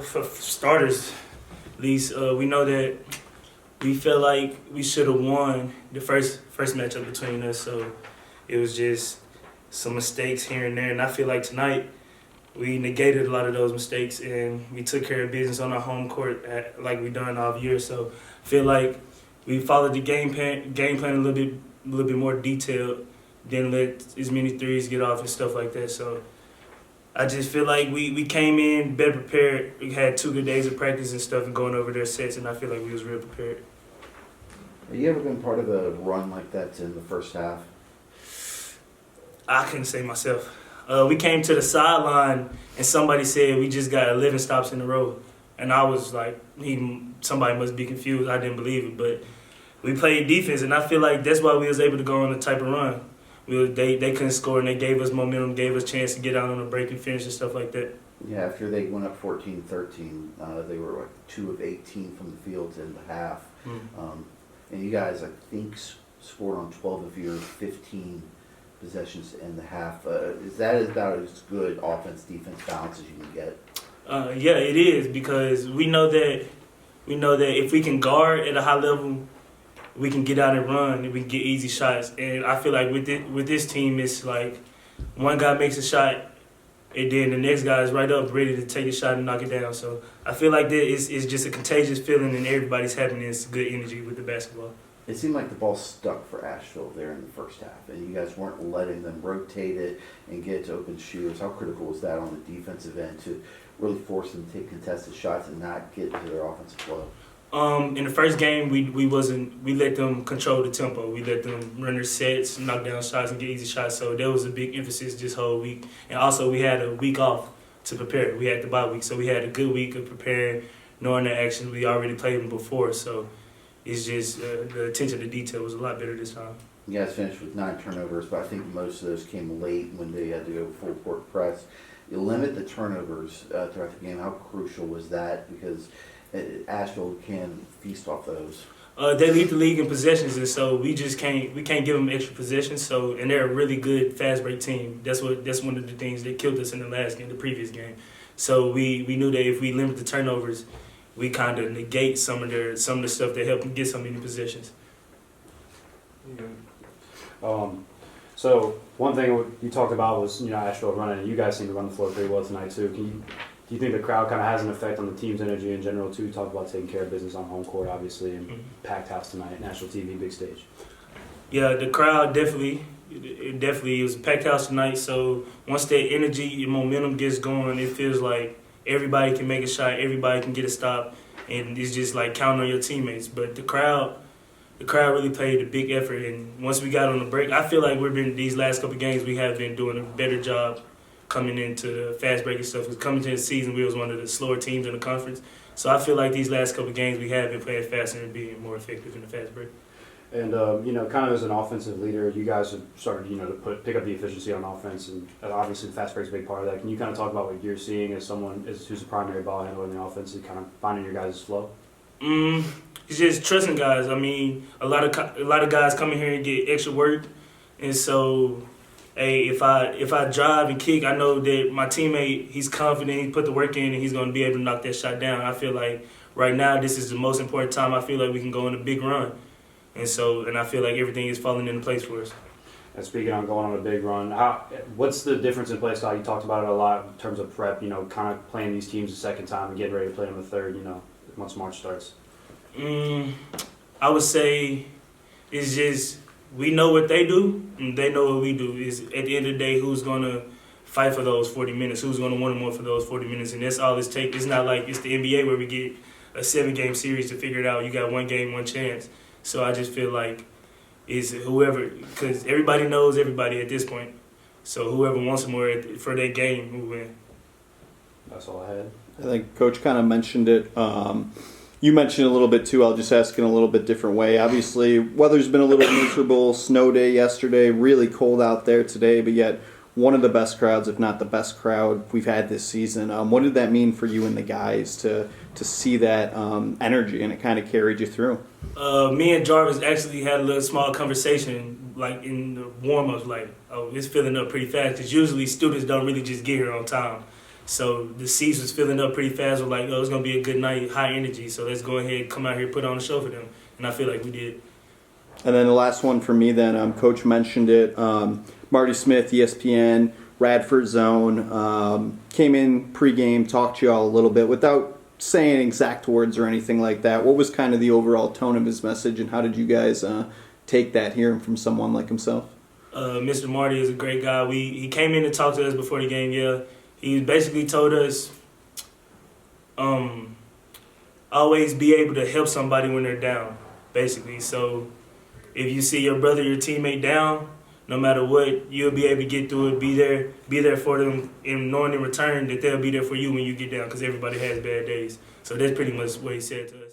For starters, at least we know that we felt like we should have won the first matchup between us. So it was just some mistakes here and there. And I feel like tonight we negated a lot of those mistakes and we took care of business on our home court like we done all year. So I feel like we followed the game plan a little bit more detailed. Didn't let as many threes get off and stuff like that. So I just feel like we came in better prepared. We had 2 good days of practice and stuff and going over their sets, and I feel like we was real prepared. Have you ever been part of a run like that in the first half? I couldn't say myself. We came to the sideline and somebody said we just got 11 stops in a row. And I was like, somebody must be confused. I didn't believe it. But we played defense, and I feel like that's why we was able to go on the type of run. They couldn't score, and they gave us momentum, gave us a chance to get out on a break and finish and stuff like that. Yeah, after they went up 14-13, they were like 2 of 18 from the field in the half. And you guys, I think, scored on 12 of your 15 possessions in the half. Is that about as good offense-defense balance as you can get? Yeah, it is, because we know that if we can guard at a high level, we can get out and run and we can get easy shots. And I feel like with this team, it's like one guy makes a shot and then the next guy is right up ready to take a shot and knock it down. So I feel like that is just a contagious feeling and everybody's having this good energy with the basketball. It seemed like the ball stuck for Asheville there in the first half, and you guys weren't letting them rotate it and get it to open shooters. How critical was that on the defensive end to really force them to take contested shots and not get to their offensive flow? In the first game, we let them control the tempo. We let them run their sets, knock down shots, and get easy shots. So there was a big emphasis this whole week. And also, we had a week off to prepare. We had the bye week, so we had a good week of preparing, knowing the action. We already played them before, so it's just the attention to detail was a lot better this time. You guys finished with 9 turnovers, but I think most of those came late when they had to go full court press. You limit the turnovers throughout the game. How crucial was that? Because Asheville can feast off those. They lead the league in possessions, and so we can't give them extra possessions. So, and they're a really good fast break team. That's one of the things that killed us in the previous game. So we knew that if we limit the turnovers, we kind of negate some of the stuff that helped them get so many possessions. So one thing you talked about was Asheville running, and you guys seem to run the floor pretty well tonight too. Do you think the crowd kind of has an effect on the team's energy in general too? You talk about taking care of business on home court, obviously, and packed house tonight, national TV, big stage. Yeah, the crowd definitely. It was a packed house tonight. So once that energy and momentum gets going, it feels like everybody can make a shot, everybody can get a stop, and it's just like counting on your teammates. But the crowd really played a big effort. And once we got on the break, I feel like these last couple of games we have been doing a better job coming into the fast breaking stuff. Because coming to the season, we was one of the slower teams in the conference. So I feel like these last couple of games we have been playing faster and being more effective in the fast break. And kind of as an offensive leader, you guys have started to pick up the efficiency on offense, and obviously the fast break's a big part of that. Can you kind of talk about what you're seeing as someone who's a primary ball handler in the offense and kind of finding your guys' flow? It's just trusting guys. I mean, a lot of guys come in here and get extra work, and so, hey, if I drive and kick, I know that my teammate, he's confident, he put the work in, and he's going to be able to knock that shot down. I feel like right now this is the most important time. I feel like we can go on a big run, and I feel like everything is falling into place for us. And speaking on going on a big run, what's the difference in play style? You talked about it a lot in terms of prep. Kind of playing these teams the second time and getting ready to play them the third. Once March starts. I would say it's just we know what they do and they know what we do. Is at the end of the day, who's gonna fight for those 40 minutes? Who's gonna want more for those 40 minutes? And that's all it's takes. It's not like it's the NBA where we get a 7-game series to figure it out. You got one game, one chance. So I just feel like it's whoever, because everybody knows everybody at this point. So whoever wants more for that game will win. That's all I had. I think Coach kind of mentioned it. You mentioned a little bit too. I'll just ask in a little bit different way. Obviously, weather's been a little miserable. Snow day yesterday, really cold out there today, but yet one of the best crowds, if not the best crowd we've had this season. What did that mean for you and the guys to see that energy and it kind of carried you through? Me and Jarvis actually had a little small conversation, like in the warm-ups, like, oh, it's filling up pretty fast, because usually students don't really just get here on time. So the seats was filling up pretty fast. We're like, oh, it's going to be a good night, high energy. So let's go ahead and come out here and put on a show for them. And I feel like we did. And then the last one for me then, Coach mentioned it, Marty Smith, ESPN, Radford Zone, came in pregame, talked to you all a little bit without saying exact words or anything like that. What was kind of the overall tone of his message, and how did you guys take that hearing from someone like himself? Mr. Marty is a great guy. He came in to talk to us before the game, yeah. He basically told us always be able to help somebody when they're down, basically. So if you see your brother, your teammate down, no matter what, you'll be able to get through it, be there for them, and knowing in return that they'll be there for you when you get down, because everybody has bad days. So that's pretty much what he said to us.